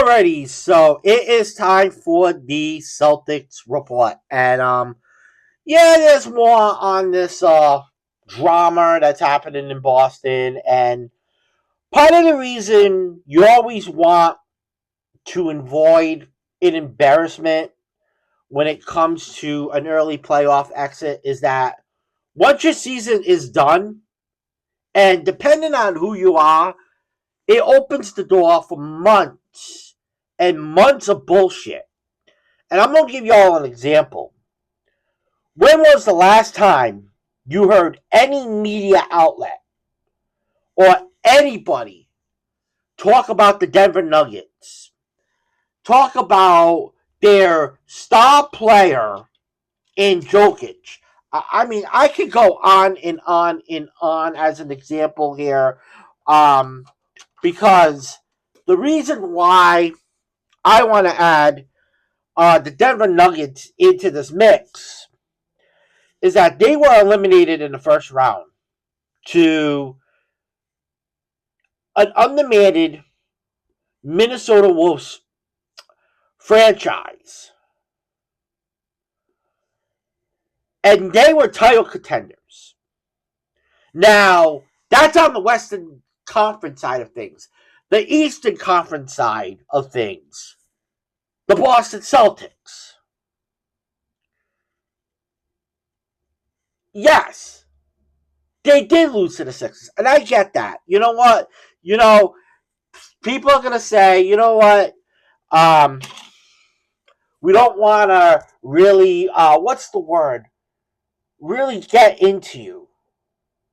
Alrighty, so it is time for the Celtics report, and yeah, there's more on this drama that's happening in Boston, and part of the reason you always want to avoid an embarrassment when it comes to an early playoff exit is that once your season is done, and depending on who you are, it opens the door for months and months of bullshit. And I'm going to give you all an example. When was the last time you heard any media outlet or anybody talk about the Denver Nuggets, talk about their star player in Jokic? I mean, I could go on and on and on as an example here, because the reason why I want to add the Denver Nuggets into this mix is that they were eliminated in the first round to an undemanded Minnesota Wolves franchise. And they were title contenders. Now, that's on the Western Conference side of things. The Eastern Conference side of things, the Boston Celtics. Yes, they did lose to the Sixers. And I get that. You know what? People are going to say, you know what? We don't want to really, what's the word? Really get into you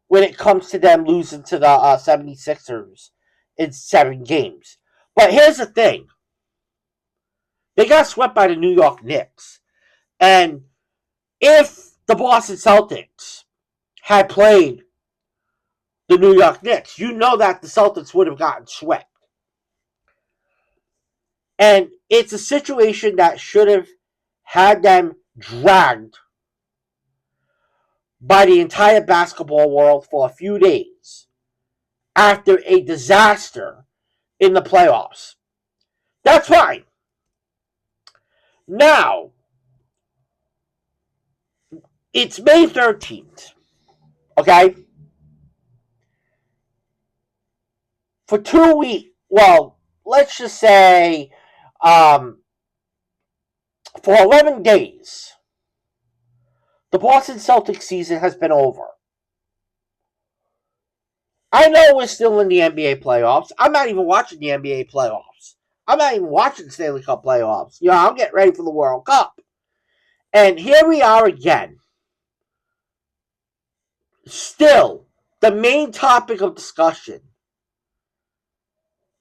when it comes to them losing to the 76ers in 7 games. But here's the thing. They got swept by the New York Knicks. And if the Boston Celtics had played the New York Knicks, you know that the Celtics would have gotten swept. And it's a situation that should have had them dragged by the entire basketball world for a few days after a disaster in the playoffs. That's fine. Now, it's May 13th, okay? For 2 weeks, well, let's just say for 11 days, the Boston Celtics season has been over. I know we're still in the NBA playoffs. I'm not even watching the NBA playoffs. I'm not even watching the Stanley Cup playoffs. I'm getting ready for the World Cup. And here we are again. Still, the main topic of discussion.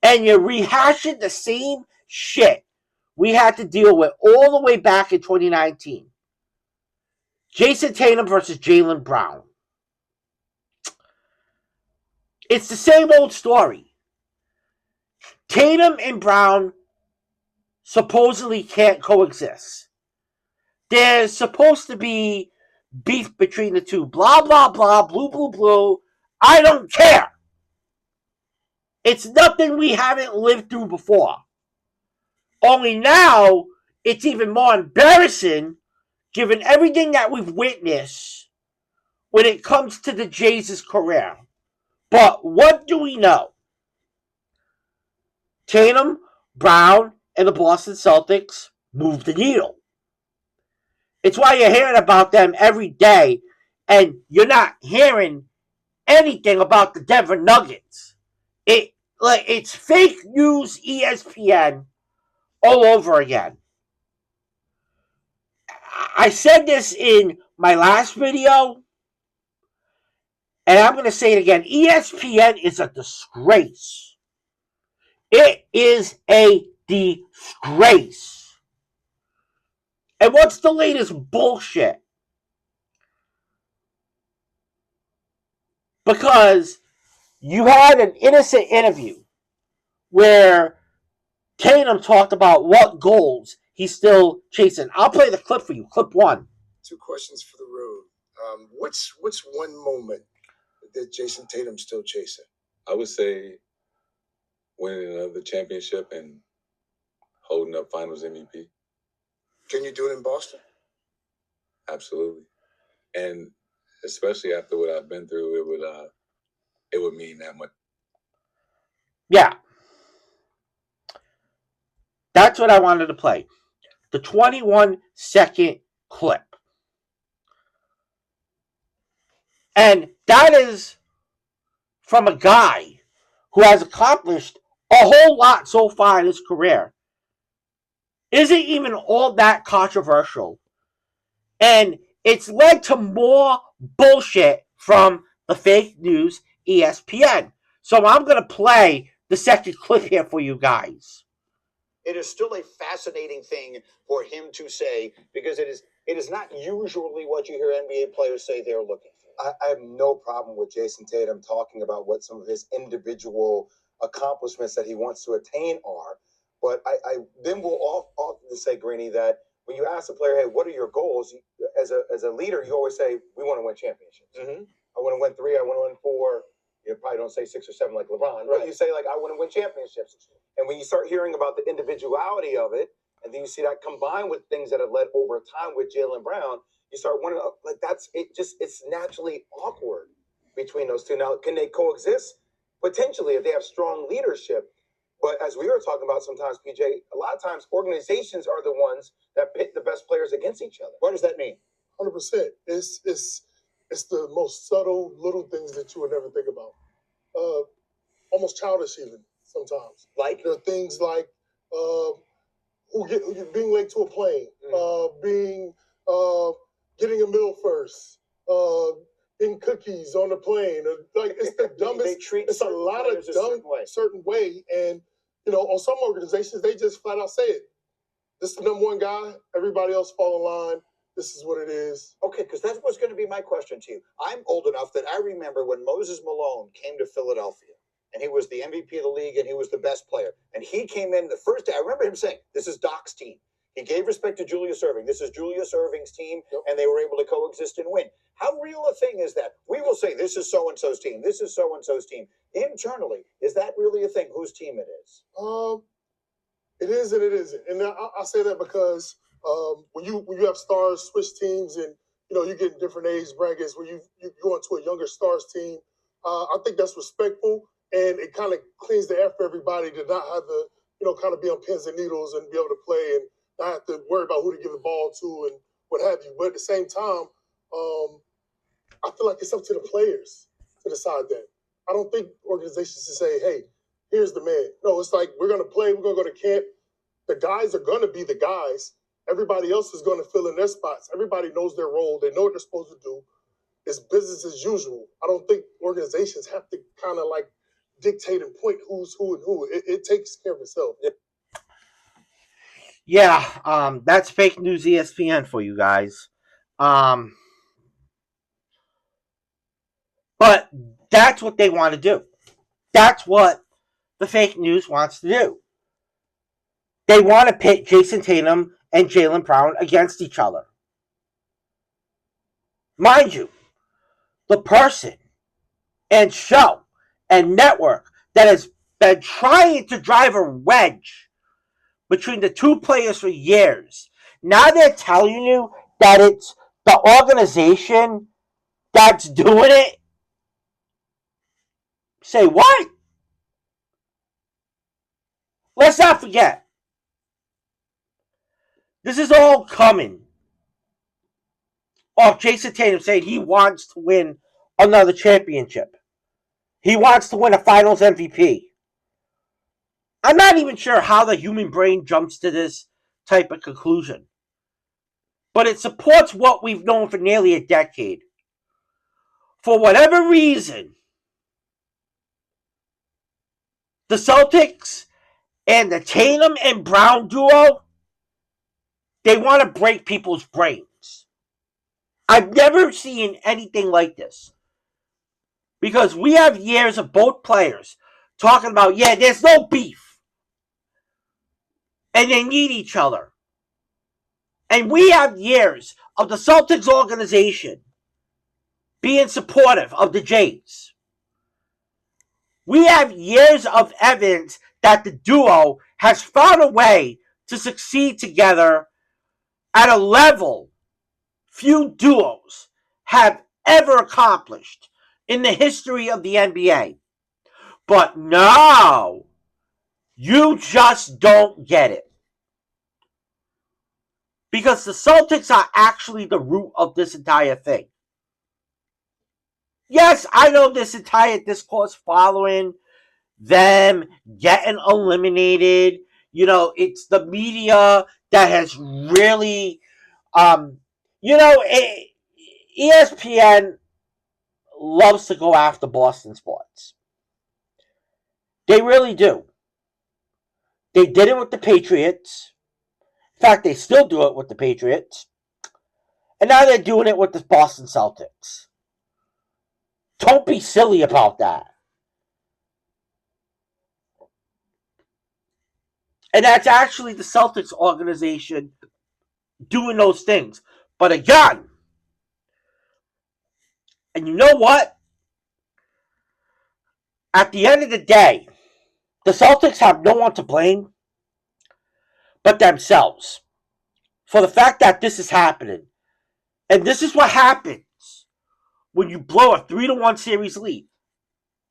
And you're rehashing the same shit we had to deal with all the way back in 2019. Jayson Tatum versus Jaylen Brown. It's the same old story. Tatum and Brown supposedly can't coexist. There's supposed to be beef between the two. Blah, blah, blah, blue, blue, blue. I don't care. It's nothing we haven't lived through before. Only now, it's even more embarrassing given everything that we've witnessed when it comes to the Jays' career. But what do we know? Tatum, Brown, and the Boston Celtics moved the needle. It's why you're hearing about them every day, and you're not hearing anything about the Denver Nuggets. It's fake news ESPN all over again. I said this in my last video, and I'm going to say it again. ESPN is a disgrace. It is a disgrace. And what's the latest bullshit? Because you had an innocent interview where Tatum talked about what goals he's still chasing. I'll play the clip for you. Clip 1. 2 questions for the road. What's one moment that Jayson Tatum's still chasing? I would say winning another championship and holding up Finals MVP. Can you do it in Boston? Absolutely, and especially after what I've been through, it would mean that much. Yeah. That's what I wanted to play. The 21-second clip. And that is from a guy who has accomplished a whole lot so far in his career. Isn't even all that controversial. And it's led to more bullshit from the fake news ESPN. So I'm going to play the second clip here for you guys. It is still a fascinating thing for him to say, because it is not usually what you hear NBA players say they're looking for. I have no problem with Jayson Tatum talking about what some of his individual accomplishments that he wants to attain are. But I then will often say, Greeny, that when you ask a player, hey, what are your goals? As a leader, you always say, we want to win championships. Mm-hmm. I want to win 3, I want to win 4. You probably don't say 6 or 7 like LeBron, but you say, like, I want to win championships. And when you start hearing about the individuality of it, and then you see that combined with things that have led over time with Jaylen Brown, you start wondering, like, that's it. It's naturally awkward between those two. Now, can they coexist? Potentially, if they have strong leadership. But as we were talking about sometimes, PJ, a lot of times organizations are the ones that pit the best players against each other. What does that mean? 100%. It's the most subtle little things that you would never think about. Almost childish even sometimes. Like? There are things like being late to a plane, getting a meal first, getting cookies on the plane. Like, it's the dumbest. They treat it's a lot of dumb certain way. And, on some organizations, they just flat out say it. This is the number one guy. Everybody else fall in line. This is what it is. Okay, because that was going to be my question to you. I'm old enough that I remember when Moses Malone came to Philadelphia, and he was the MVP of the league, and he was the best player. And he came in the first day. I remember him saying, this is Doc's team. He gave respect to Julius Erving. This is Julius Erving's team, and they were able to coexist and win. How real a thing is that? We will say, this is so-and-so's team. This is so-and-so's team. Internally, is that really a thing, whose team it is? It is and it isn't. And I say that because when you have stars switch teams and you get in different age brackets where you go into a younger stars team, I think that's respectful, and it kind of cleans the air for everybody to not have to kind of be on pins and needles and be able to play and not have to worry about who to give the ball to and what have you. But at the same time, I feel like it's up to the players to decide that. I don't think organizations should say, hey, here's the man. No, it's like, we're going to play, we're going to go to camp. The guys are going to be the guys. Everybody else is going to fill in their spots. Everybody knows their role. They know what they're supposed to do. It's business as usual. I don't think organizations have to kind of like dictate and point who's who and who. It takes care of itself. Yeah, that's fake news ESPN for you guys. But that's what they want to do. That's what the fake news wants to do. They want to pit Jayson Tatum and Jaylen Brown against each other. Mind you, the person and show and network that has been trying to drive a wedge between the two players for years, now they're telling you that it's the organization that's doing it. Say what? Let's not forget. This is all coming off Jayson Tatum saying he wants to win another championship. He wants to win a finals MVP. I'm not even sure how the human brain jumps to this type of conclusion. But it supports what we've known for nearly a decade. For whatever reason, the Celtics and the Tatum and Brown duo, they want to break people's brains. I've never seen anything like this. Because we have years of both players talking about, yeah, there's no beef. And they need each other. And we have years of the Celtics organization being supportive of the Jays. We have years of evidence that the duo has found a way to succeed together at a level few duos have ever accomplished in the history of the NBA. But no, you just don't get it. Because the Celtics are actually the root of this entire thing. Yes, I know this entire discourse following them getting eliminated. It's the media that has really, ESPN loves to go after Boston sports. They really do. They did it with the Patriots. In fact, they still do it with the Patriots. And now they're doing it with the Boston Celtics. Don't be silly about that. And that's actually the Celtics organization doing those things. But again, and you know what? At the end of the day, the Celtics have no one to blame but themselves for the fact that this is happening. And this is what happens when you blow a 3-1 series lead.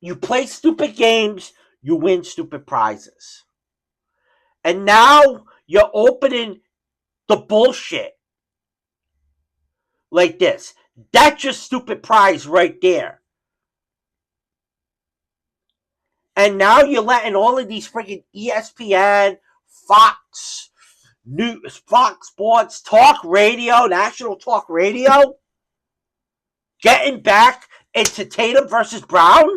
You play stupid games, you win stupid prizes. And now you're opening the bullshit like this. That's your stupid prize right there. And now you're letting all of these freaking ESPN, Fox News, Fox Sports, Talk Radio, National Talk Radio, getting back into Tatum versus Brown?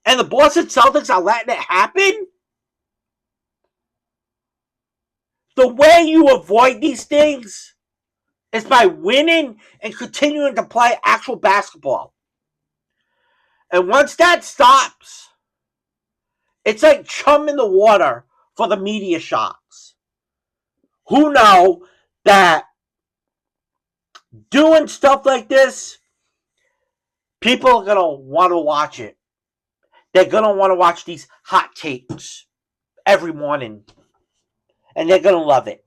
And the Boston Celtics are letting it happen? The way you avoid these things is by winning and continuing to play actual basketball. And once that stops, it's like chum in the water for the media sharks, who know that doing stuff like this, people are going to want to watch it. They're going to want to watch these hot takes every morning. And they're going to love it.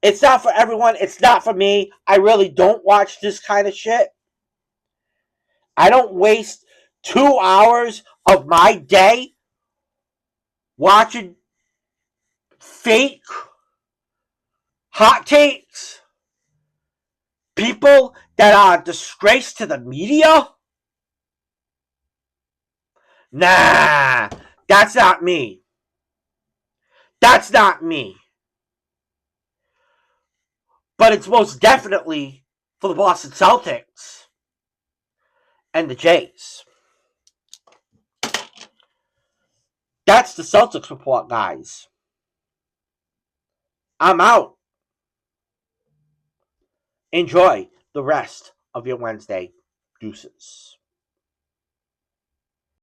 It's not for everyone. It's not for me. I really don't watch this kind of shit. I don't waste 2 hours of my day watching fake hot takes. People that are a disgrace to the media. Nah, that's not me. That's not me. But it's most definitely for the Boston Celtics and the Jays. That's the Celtics report, guys. I'm out. Enjoy the rest of your Wednesday. Deuces.